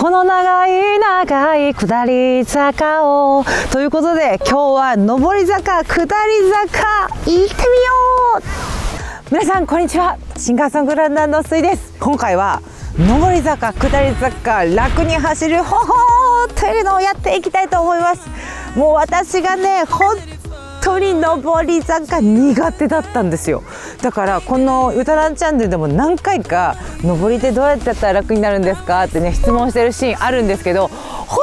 この長い長い下り坂をということで、今日は上り坂下り坂行ってみよう。皆さんこんにちは、シンガーソングランナーのすいです。今回は上り坂下り坂楽に走る方法というのをやっていきたいと思います。もう私がね、本当に上り坂苦手だったんですよ。だからこのゆたらんチャンネルでも何回か上りってどうやってやったら楽になるんですかってね、質問してるシーンあるんですけど、本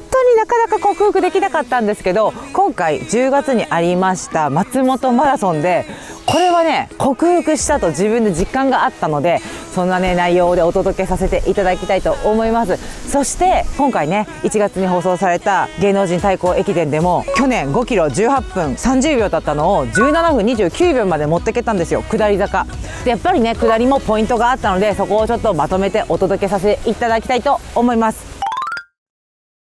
当になかなか克服できなかったんですけど、今回10月にありました松本マラソンでこれはね克服したと自分で実感があったので、そんなね内容でお届けさせていただきたいと思います。そして今回ね1月に放送された芸能人対抗駅伝でも、去年5キロ18分30秒だったのを17分29秒まで持ってけたんですよ、下り坂で。やっぱりね下りもポイントがあったので、そこをちょっとまとめてお届けさせていただきたいと思います。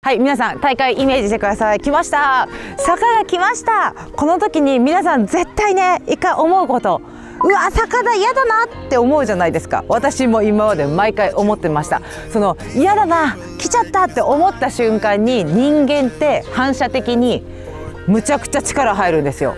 はい、皆さん大会イメージしてください。来ました、坂が来ました。この時に皆さん絶対ね一回思うこと、うわ坂だ嫌だなって思うじゃないですか。私も今まで毎回思ってました。その嫌だな来ちゃったって思った瞬間に人間って反射的にむちゃくちゃ力入るんですよ。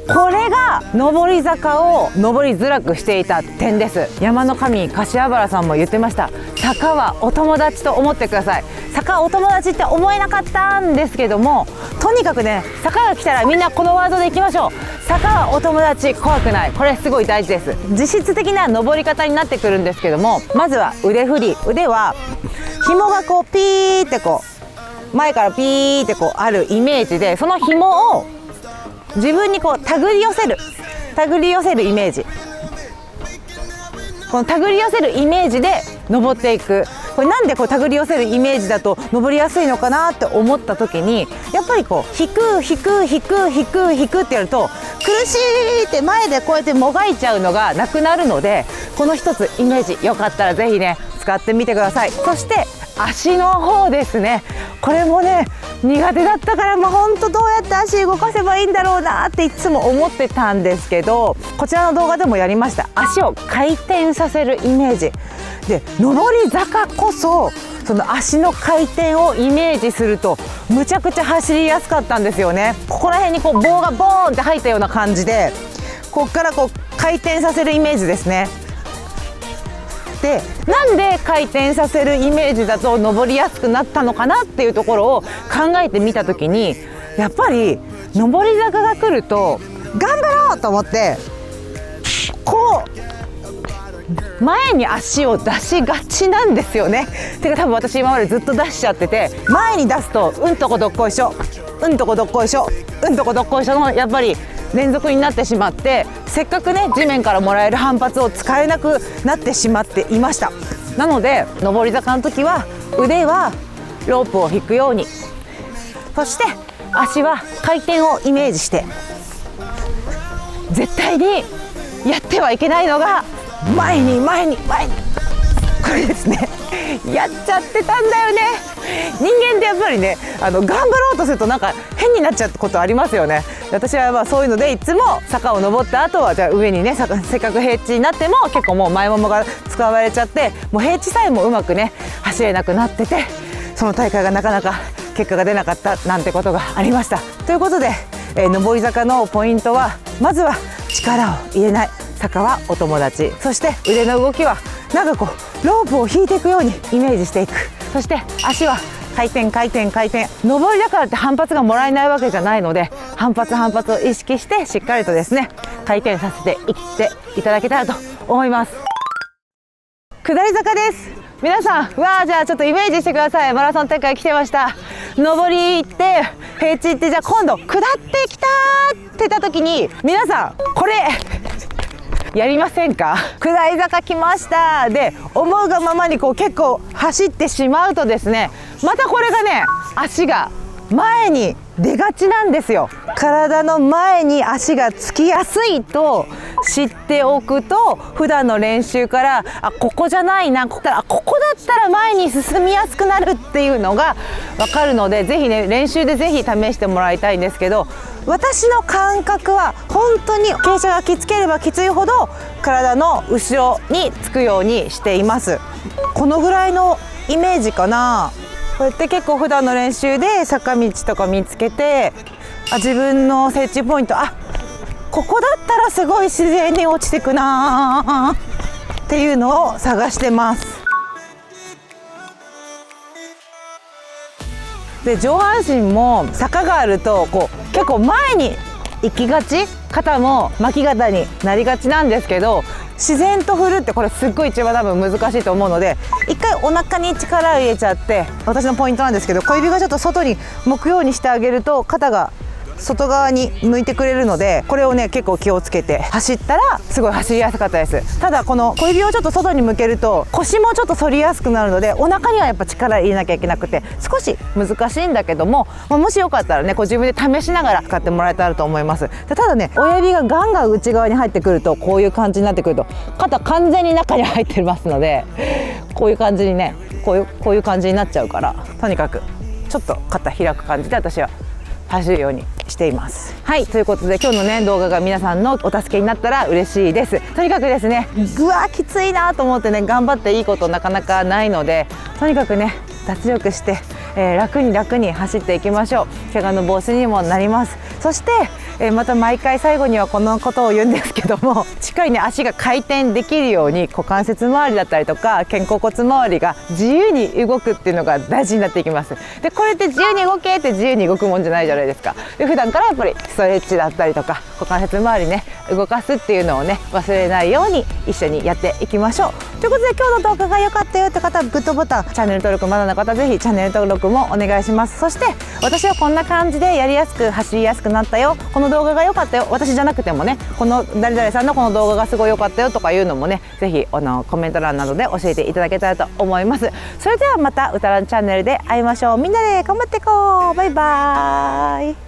これが上り坂を上りづらくしていた点です。山の神柏原さんも言ってました。坂はお友達と思ってください。坂はお友達って思えなかったんですけども、とにかくね坂が来たらみんなこのワードでいきましょう。坂はお友達、怖くない。これすごい大事です。実質的な上り方になってくるんですけども、まずは腕振り。腕は紐がこうピーってこう前からピーってこうあるイメージで、その紐を自分にこう手繰り寄せるイメージ。この手繰り寄せるイメージで登っていく。これなんでこう手繰り寄せるイメージだと登りやすいのかなって思った時に、やっぱりこう引くってやると苦しいって前でこうやってもがいちゃうのがなくなるので、この一つイメージよかったらぜひね使ってみてください。そして足の方ですね。これもね苦手だったから、もうほんとどうやって足動かせばいいんだろうなっていつも思ってたんですけど、こちらの動画でもやりました。足を回転させるイメージで、上り坂こそその足の回転をイメージするとむちゃくちゃ走りやすかったんですよね。ここら辺にこう棒がボーンって入ったような感じで、ここからこう回転させるイメージですね。でなんで回転させるイメージだと登りやすくなったのかなっていうところを考えてみた時に、やっぱり上り坂が来ると頑張ろうと思ってこう前に足を出しがちなんですよね。てか多分私今までずっと出しちゃってて、前に出すとうんとこどっこいしょうんとこどっこいしょうんとこどっこいしょのやっぱり連続になってしまって、せっかくね地面からもらえる反発を使えなくなってしまっていました。なので上り坂の時は腕はロープを引くように、そして足は回転をイメージして、絶対にやってはいけないのが前にこれですね。やっちゃってたんだよね。人間ってやっぱりね頑張ろうとするとなんか変になっちゃうことありますよね。私はまあそういうのでいつも坂を登った後はじゃあ上にねせっかく平地になっても結構もう前ももが使われちゃって、もう平地さえもうまくね走れなくなってて、その大会がなかなか結果が出なかったなんてことがありました。ということで、上り坂のポイントはまずは力を入れない。坂はお友達。そして腕の動きはなんかこうロープを引いていくようにイメージしていく。そして足は回転。上りだからって反発がもらえないわけじゃないので、反発を意識してしっかりとですね回転させていっていただけたらと思います。下り坂です。皆さんじゃあちょっとイメージしてください。マラソン大会来てました。上り行って平地行って、じゃあ今度下ってきたって言った時に皆さんこれやりませんか？下り坂来ましたで思うがままにこう結構走ってしまうとですね、またこれがね足が前に出がちなんですよ。体の前に足がつきやすいと知っておくと、普段の練習からここじゃないな、ここだったら前に進みやすくなるっていうのが分かるので、ぜひね練習でぜひ試してもらいたいんですけど、私の感覚は本当に傾斜がきつければきついほど体の後ろにつくようにしています。このぐらいのイメージかな。こうやって結構普段の練習で坂道とか見つけて、自分の設置ポイント、ここだったらすごい自然に落ちてくなっていうのを探してます。で上半身も坂があるとこう結構前に行きがち、肩も巻き肩になりがちなんですけど、自然と振るってこれすっごい一番多分難しいと思うので、一回お腹に力を入れちゃって、私のポイントなんですけど、小指がちょっと外に向くようにしてあげると肩が外側に向いてくれるので、これをね結構気をつけて走ったらすごい走りやすかったです。ただこの小指をちょっと外に向けると腰もちょっと反りやすくなるので、お腹にはやっぱ力入れなきゃいけなくて少し難しいんだけども、もしよかったらねこう自分で試しながら使ってもらえたらと思います。ただね親指がガンガン内側に入ってくると、こういう感じになってくると肩完全に中に入ってますので、こういう感じにねこういう感じになっちゃうから、とにかくちょっと肩開く感じで私は走るようにしています。はい、ということで今日のね動画が皆さんのお助けになったら嬉しいです。とにかくですね、きついなと思ってね頑張っていいことなかなかないので、とにかくね脱力して、楽に走っていきましょう。怪我の防止にもなります。そして、また毎回最後にはこのことを言うんですけども、しっかりね足が回転できるように股関節周りだったりとか肩甲骨周りが自由に動くっていうのが大事になっていきます。でこれって自由に動けって自由に動くもんじゃないじゃないですか。で普段からやっぱりストレッチだったりとか股関節周りね動かすっていうのをね忘れないように一緒にやっていきましょう。ということで今日の動画が良かったよって方はグッドボタン、チャンネル登録まだの方ぜひチャンネル登録もお願いします。そして私はこんな感じでやりやすく走りやすくなったよ、この動画が良かったよ、私じゃなくてもねこの誰々さんのこの動画がすごい良かったよとかいうのもねぜひコメント欄などで教えていただけたらと思います。それではまたうたらんチャンネルで会いましょう。みんなで頑張っていこう。バイバーイ。